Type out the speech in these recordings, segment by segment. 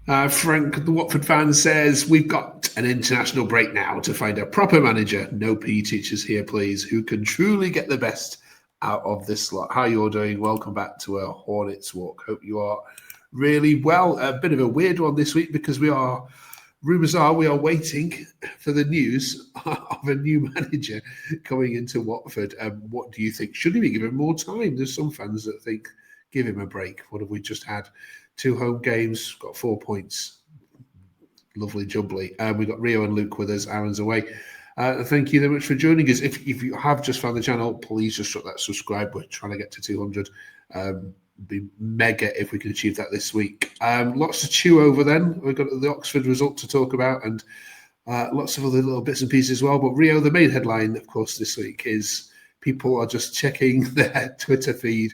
Frank, the Watford fan, says, we've got an international break now to find a proper manager. No PE teachers here, please, who can truly get the best out of this lot. How you're doing? Welcome back to a Hornets Walk. Hope you are really well. A bit of a weird one this week because rumours are we are waiting for the news of a new manager coming into Watford. What do you think? Should he be given more time? There's some fans that think, give him a break. What have we just had? 2 home games, got 4 points. Lovely jubbly. We've got Rio and Luke with us. Aaron's away. Thank you very much for joining us. If you have just found the channel, please just drop that subscribe. We're trying to get to 200. Be mega if we can achieve that this week. Lots to chew over then. We've got the Oxford result to talk about and lots of other little bits and pieces as well. But Rio, the main headline, of course, this week is people are just checking their Twitter feed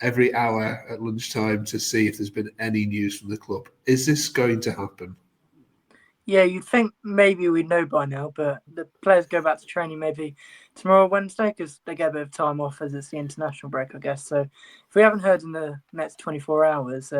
every hour at lunchtime to see if there's been any news from the club. Is this going to happen? Yeah, you'd think maybe we'd know by now, but the players go back to training maybe tomorrow, Wednesday, because they get a bit of time off as it's the international break, I guess. So if we haven't heard in the next 24 hours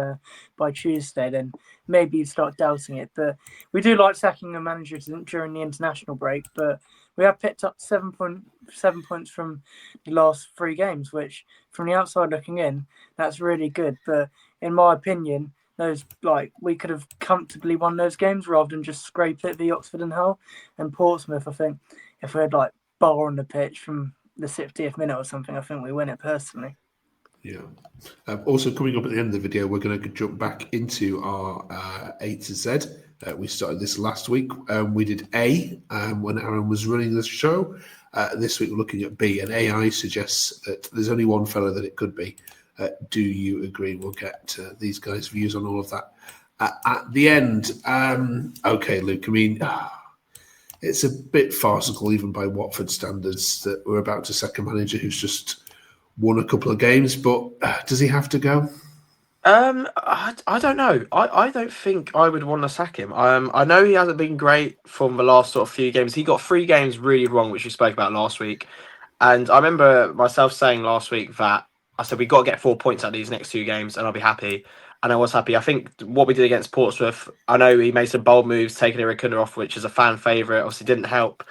by Tuesday, then maybe you'd start doubting it. But we do like sacking a manager during the international break, but we have picked up 7 points from the last 3 games, which from the outside looking in, that's really good. But in my opinion, we could have comfortably won those games rather than just scrape it via Oxford and Hull and Portsmouth. I think if we had Bar on the pitch from the 60th minute or something, I think we win it personally. Yeah. Also coming up at the end of the video, we're going to jump back into our A to Z. We started this last week. We did A when Aaron was running the show. This week we're looking at B, and AI suggests that there's only one fella that it could be. Do you agree? We'll get these guys' views on all of that at the end. Okay, Luke, I mean, it's a bit farcical even by Watford standards that we're about to sack a manager who's just won a couple of games, but does he have to go? I don't know. I don't think I would want to sack him. I know he hasn't been great from the last sort of few games. He got 3 games really wrong, which we spoke about last week. And I remember myself saying last week that I said we've got to get 4 points out of these next 2 games and I'll be happy. And I was happy. I think what we did against Portsmouth, I know he made some bold moves, taking Irikunda off, which is a fan favourite. Obviously didn't help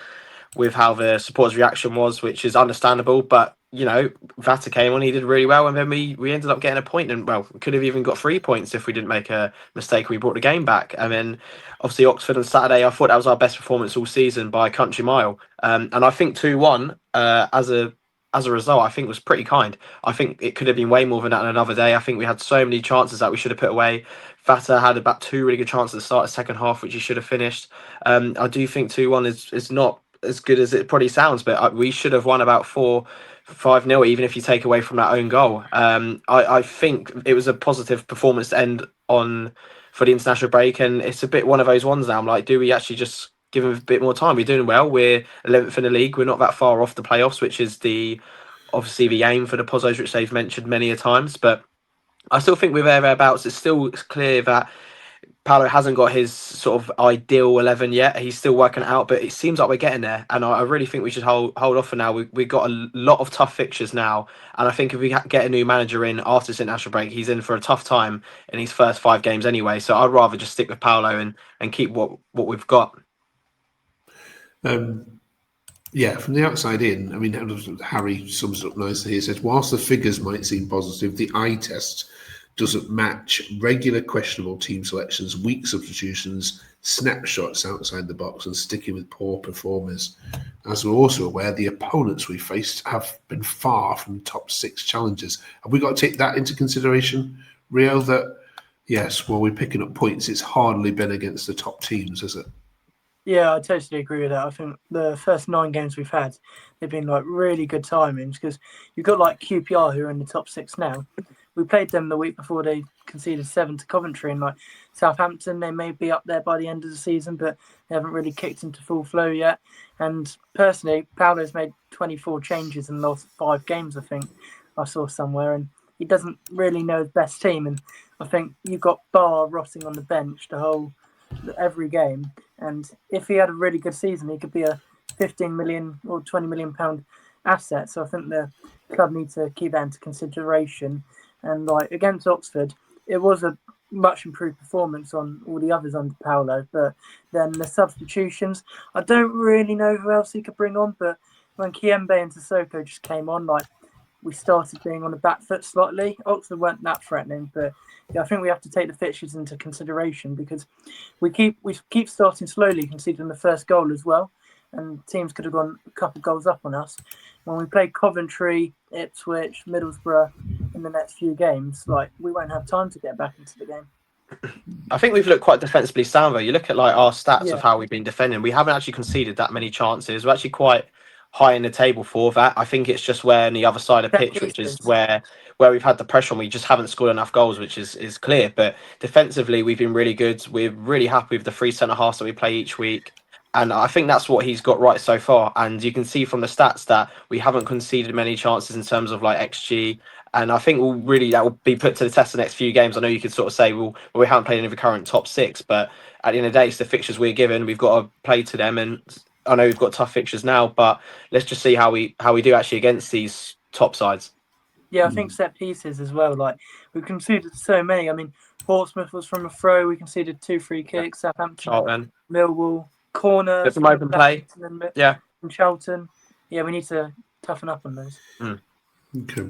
with how the supporters' reaction was, which is understandable. But, you know, Vata came on, he did really well. And then we ended up getting a point. And, well, we could have even got 3 points if we didn't make a mistake. We brought the game back. And then, obviously, Oxford on Saturday, I thought that was our best performance all season by a country mile. And I think 2-1 as a result, I think was pretty kind. I think it could have been way more than that on another day. I think we had so many chances that we should have put away. Vata had about 2 really good chances at the start of the second half, which he should have finished. I do think 2-1 is not as good as it probably sounds, but we should have won about 4-5-0, even if you take away from that own goal. I think it was a positive performance to end on for the international break, and it's a bit one of those ones now. I'm like, do we actually just give him a bit more time? We're doing well. We're 11th in the league. We're not that far off the playoffs, which is obviously the aim for the Pozzos, which they've mentioned many a times. But I still think we're thereabouts. It's still clear that Paulo hasn't got his sort of ideal 11 yet. He's still working it out, but it seems like we're getting there. And I really think we should hold off for now. We've got a lot of tough fixtures now. And I think if we get a new manager in after this international break, he's in for a tough time in his first 5 games anyway. So I'd rather just stick with Paulo and keep what we've got. Yeah, from the outside in, I mean, Harry sums it up nicely. He says, whilst the figures might seem positive, the eye test doesn't match regular questionable team selections, weak substitutions, snapshots outside the box, and sticking with poor performers. As we're also aware, the opponents we faced have been far from top 6 challengers. Have we got to take that into consideration, Rio, that, yes, while we're picking up points, it's hardly been against the top teams, has it? Yeah, I totally agree with that. I think the first 9 games we've had, they've been really good timings because you've got QPR who are in the top 6 now. We played them the week before they conceded 7 to Coventry, and Southampton, they may be up there by the end of the season, but they haven't really kicked into full flow yet. And personally, Paulo's made 24 changes in the last 5 games, I think I saw somewhere, and he doesn't really know his best team. And I think you've got Bar rotting on the bench every game. And if he had a really good season, he could be a 15 million or 20 million pound asset. So I think the club needs to keep that into consideration. And against Oxford, it was a much improved performance on all the others under Paulo. But then the substitutions, I don't really know who else he could bring on. But when Kiembe and Sissoko just came on, like, we started being on the back foot slightly. Oxford weren't that threatening, but yeah, I think we have to take the fixtures into consideration because we keep starting slowly, conceding the first goal as well, and teams could have gone a couple goals up on us. When we play Coventry, Ipswich, Middlesbrough in the next few games, like, we won't have time to get back into the game. I think we've looked quite defensively sound though. You look at like our stats Yeah. of how we've been defending. We haven't actually conceded that many chances. We're actually quite high in the table for that. I think it's just where on the other side of Set pitch, which is pieces. where we've had the pressure on, we just haven't scored enough goals, which is clear. But defensively, we've been really good. We're really happy with the 3 centre halves that we play each week. And I think that's what he's got right so far. And you can see from the stats that we haven't conceded many chances in terms of like XG. And I think that will be put to the test the next few games. I know you could sort of say, well, we haven't played any of the current top 6, but at the end of the day, it's the fixtures we're given. We've got to play to them. And I know we've got tough fixtures now, but let's just see how we do actually against these top sides. Yeah, I think set pieces as well. Like, we conceded so many. I mean, Portsmouth was from a throw. We conceded 2 free kicks. Southampton, Charlton. Millwall, corner From open play. Yeah. From Charlton. Yeah, we need to toughen up on those. Okay.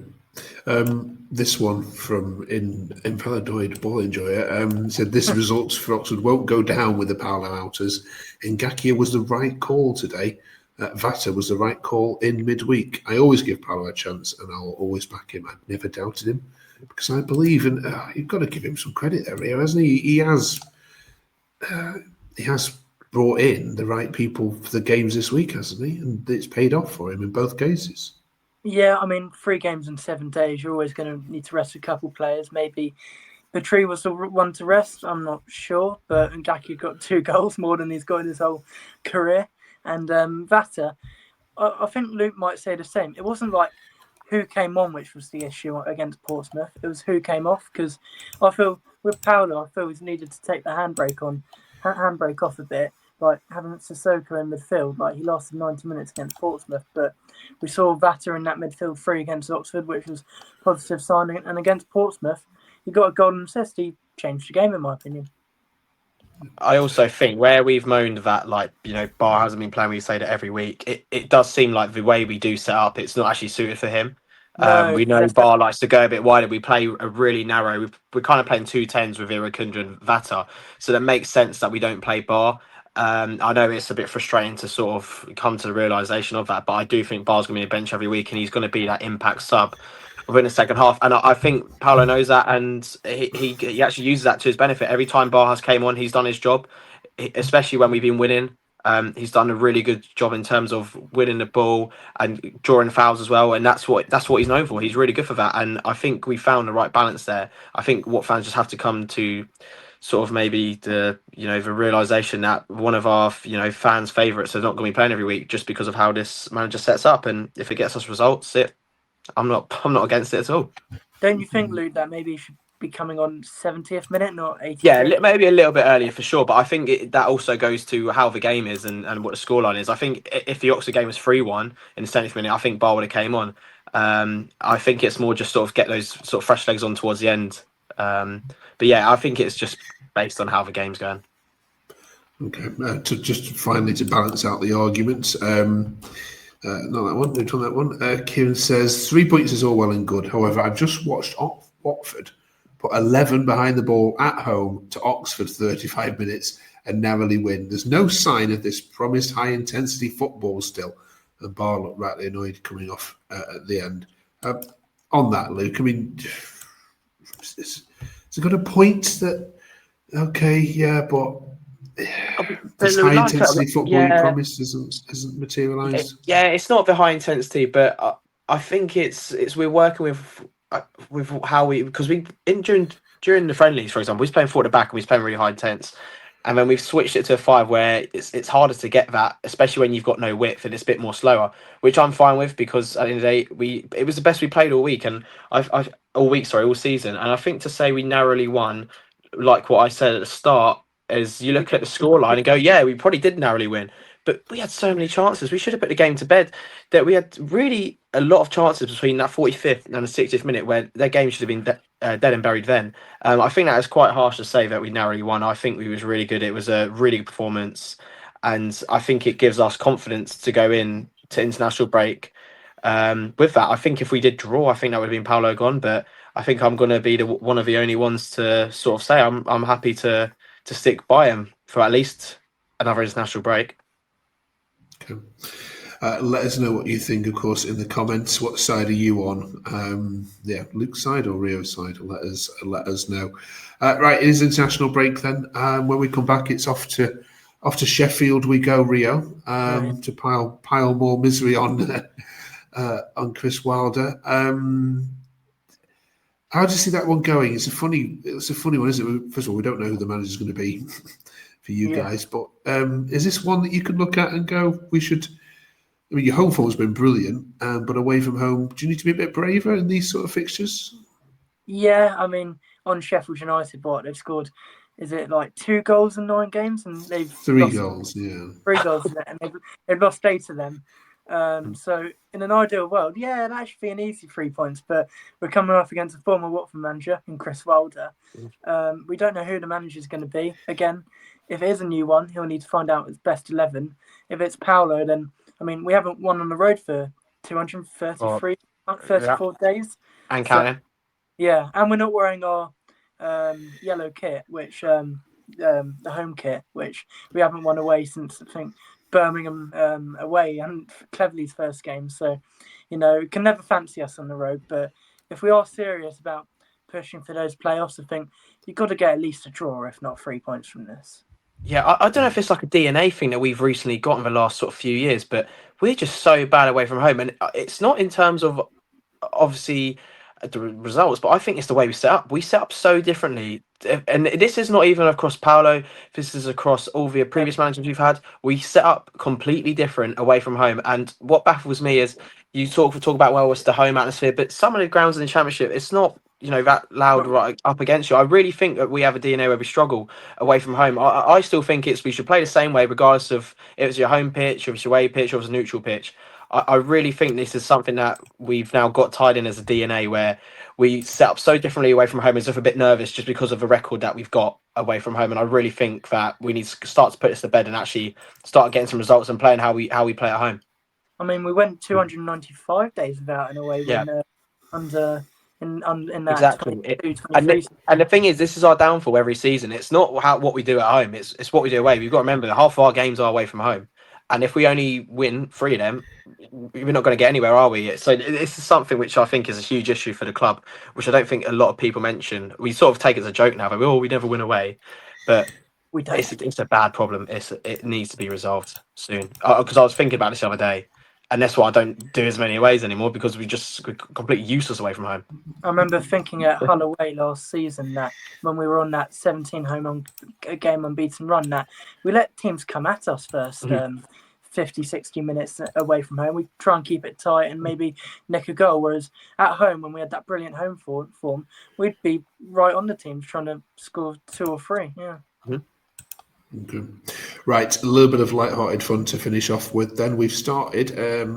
This one from Invalidoid Ball Enjoyer said this results for Oxford won't go down with the Paulo outers. Ngakia was the right call today. Vata was the right call in midweek. I always give Paulo a chance and I'll always back him. I've never doubted him because I believe in. You've got to give him some credit there, Rio, hasn't he? He has brought in the right people for the games this week, hasn't he? And it's paid off for him in both cases. Yeah, I mean, 3 games in 7 days, you're always going to need to rest a couple players. Maybe Petrie was the one to rest, I'm not sure, but Ngakia got 2 goals, more than he's got in his whole career. And Vata, I think Luke might say the same. It wasn't like who came on which was the issue against Portsmouth. It was who came off, because I feel with Paulo, I feel he's needed to take the handbrake off a bit. Like having Sissoko in midfield, like he lasted 90 minutes against Portsmouth, but we saw Vata in that midfield 3 against Oxford, which was a positive sign. And against Portsmouth, he got a golden assist. He changed the game, in my opinion. I also think where we've moaned that, like, you know, Bar hasn't been playing, we say that every week, it does seem like the way we do set up, it's not actually suited for him. No, we know Bar likes to go a bit wider. We play a really narrow. We're kind of playing 2 10s with Irakundra and Vata, so that makes sense that we don't play Bar. I know it's a bit frustrating to sort of come to the realisation of that, but I do think Bar's going to be a bench every week and he's going to be that impact sub within the second half. And I think Paulo knows that, and he actually uses that to his benefit. Every time Bar has came on, he's done his job, especially when we've been winning. He's done a really good job in terms of winning the ball and drawing fouls as well, and that's what he's known for. He's really good for that, and I think we found the right balance there. I think what fans just have to come to sort of maybe the realization that one of our fans' favourites is not going to be playing every week just because of how this manager sets up, and if it gets us results, I'm not against it at all. Don't you think, Luke, that maybe he should be coming on 70th minute, not 80th? Yeah, maybe a little bit earlier for sure, but I think that also goes to how the game is and what the scoreline is. I think if the Oxford game was 3-1 in the 70th minute, I think Bar would have came on. I think it's more just sort of get those sort of fresh legs on towards the end. But yeah, I think it's just based on how the game's going. Okay, just finally to balance out the arguments. Not that one. We've done that one. Kieran says 3 points is all well and good. However, I've just watched Watford put 11 behind the ball at home to Oxford 35 minutes and narrowly win. There's no sign of this promised high intensity football still. And Bar looked rightly annoyed coming off at the end. On that, Luke, I mean, it's got a point that okay, yeah, but this high intensity football you promised isn't materialised. Yeah, it's not the high intensity, but I think it's we're working with how because during the friendlies, for example, we was playing 4 at the back and we was playing really high intense, and then we've switched it to a 5 where it's harder to get that, especially when you've got no width and it's a bit more slower, which I'm fine with because at the end of the day it was the best we played all week and all season, and I think to say we narrowly won, like what I said at the start, is you look at the scoreline and go, yeah, we probably did narrowly win. but we had so many chances. We should have put the game to bed. That we had really a lot of chances between that 45th and the 60th minute where their game should have been dead and buried then. I think that is quite harsh to say that we narrowly won. I think we was really good. It was a really good performance, and I think it gives us confidence to go in to international break. With that, I think if we did draw, I think that would have been Paulo gone. But I think I'm going to be one of the only ones to sort of say I'm happy to stick by him for at least another international break. Okay. Let us know what you think, of course, in the comments. What side are you on? Luke's side or Rio's side? Let us know. Right, it is international break then. When we come back, it's off to Sheffield. We go, Rio, to pile more misery on Chris Wilder. How do you see that one going? It's a funny one, isn't it? First of all, we don't know who the manager's going to be for you guys, but is this one that you could look at and go, we should? I mean, your home form's been brilliant, but away from home, do you need to be a bit braver in these sort of fixtures? Yeah, I mean, on Sheffield United, they've scored, is it like 2 goals in 9 games? And they've 3 goals, yeah. 3 goals, and they've lost 8 of them. So in an ideal world, that should be an easy 3 points, but we're coming off against a former Watford manager in Chris Wilder. We don't know who the manager is going to be. Again, if it is a new one, he'll need to find out his best 11. If it's Paulo, then, I mean, we haven't won on the road for 34 days. And counting. Yeah, and we're not wearing our yellow kit, which the home kit, which we haven't won away since, I think, Birmingham away and Cleverley's first game. So, can never fancy us on the road. But if we are serious about pushing for those playoffs, I think you've got to get at least a draw, if not 3 points from this. Yeah, I don't know if it's like a DNA thing that we've recently got in the last sort of few years, but we're just so bad away from home. And it's not in terms of, obviously, the results, but I think it's the way we set up. We set up so differently. And this is not even across Paulo. This is across all the previous managers we've had. We set up completely different away from home. And what baffles me is you talk about, well, it's the home atmosphere, but some of the grounds in the Championship, it's not, that loud right up against you. I really think that we have a DNA where we struggle away from home. I still think we should play the same way, regardless of if it's your home pitch, or if it's your away pitch, or if it's a neutral pitch. I really think this is something that we've now got tied in as a DNA, where we set up so differently away from home, as if a bit nervous just because of the record that we've got away from home. And I really think that we need to start to put this to bed and actually start getting some results and playing how we play at home. I mean, we went 295 days without an away win in that exactly. And the thing is, this is our downfall every season. It's not what we do at home. It's what we do away. We've got to remember that half of our games are away from home. And if we only win 3 of them, we're not going to get anywhere, are we? So this is something which I think is a huge issue for the club, which I don't think a lot of people mention. We sort of take it as a joke now, but we never win away. But it's a bad problem. It needs to be resolved soon. Because I was thinking about this the other day, and that's why I don't do as many aways anymore, because we're completely useless away from home. I remember thinking at Hull away last season that when we were on that 17 game unbeaten run, that we let teams come at us first 50, 60 minutes away from home. We try and keep it tight and maybe nick a goal, whereas at home, when we had that brilliant home form, we'd be right on the teams trying to score 2 or 3. Yeah. Okay. Right, a little bit of light-hearted fun to finish off with then. We've started,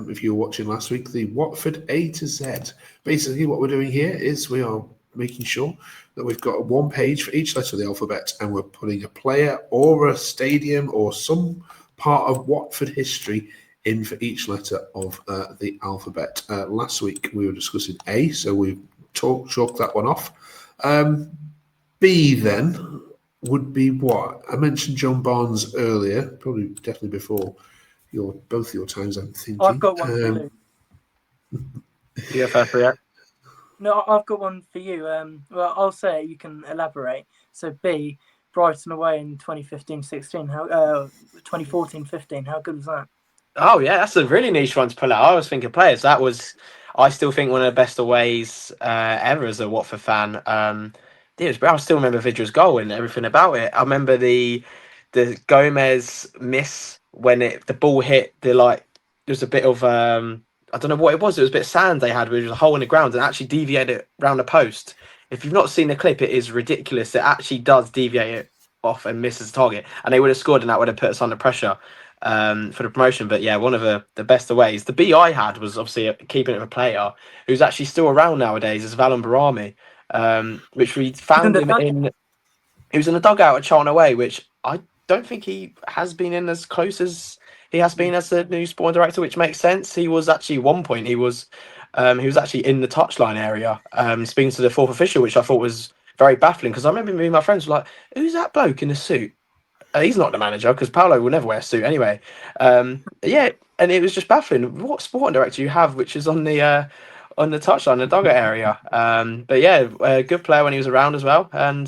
if you were watching last week, the Watford A to Z. Basically, what we're doing here is we are making sure that we've got 1 page for each letter of the alphabet, and we're putting a player or a stadium or some part of Watford history in for each letter of the alphabet. Last week, we were discussing A, so we've chalked that one off. B, then, would be what? I mentioned John Barnes earlier, probably definitely before both your times, I'm thinking. I've got one for you. Yeah, fair. No, I've got one for you. Well, I'll say it, you can elaborate. So B, Brighton away in 2015-16, 2014-15, how good was that? Oh, yeah, that's a really niche one to pull out. I was thinking players. I still think one of the best aways ever as a Watford fan. I still remember Vidra's goal and everything about it. I remember the Gomez miss when the ball hit there was a bit of I don't know what it was. It was a bit of sand they had, where there was a hole in the ground and actually deviated it around the post. If you've not seen the clip, it is ridiculous. It actually does deviate it off and misses the target, and they would have scored, and that would have put us under pressure for the promotion. But yeah, one of the best ways. The B I had was obviously keeping it with a player who's actually still around nowadays, is Valon Barami, which we found him in. He was in the dugout at Charlton away, which I don't think he has been in as close as he has been as the new sporting director, which makes sense. He was actually one point he was actually in the touchline area, speaking to the fourth official, which I thought was very baffling, because I remember me and my friends were like, "Who's that bloke in a suit?" He's not the manager, because Paulo will never wear a suit anyway. Yeah, and it was just baffling. What sporting director you have, which is on the touchline, the dugout area? But yeah, a good player when he was around as well, and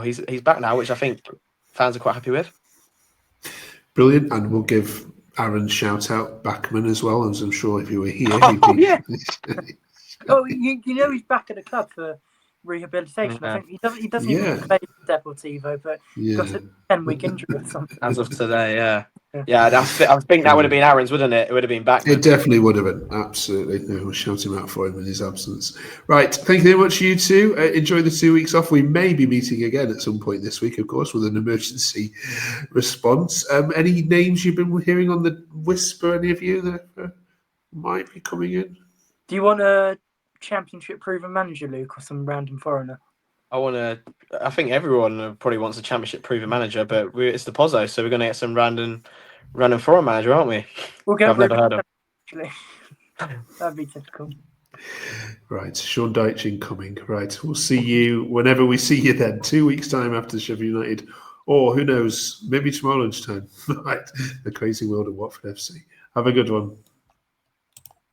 he's back now, which I think fans are quite happy with. Brilliant, and we'll give Aaron shout out Backman as well, as I'm sure if you were here, Yeah. You know he's back at the club for rehabilitation. Yeah. I think he doesn't even play Deportivo, but he's got a 10-week injury or something. As of today, yeah. I think that would have been Aaron's, wouldn't it? It would have been back. It definitely would have been. Absolutely. We'll shout him out for him in his absence. Right. Thank you very much, you two. Enjoy the 2 weeks off. We may be meeting again at some point this week, of course, with an emergency response. Any names you've been hearing on the whisper, any of you that might be coming in? Do you want a championship proven manager, Luke, or some random foreigner? I think everyone probably wants a championship proven manager, but it's the Pozzo, so we're going to get some random foreign manager, aren't we? I've never heard of. Actually, that'd be typical. Right, Sean Dyche incoming. Right, we'll see you whenever we see you then. 2 weeks' time after Sheffield United, or who knows, maybe tomorrow lunchtime. Right, the crazy world of Watford FC. Have a good one.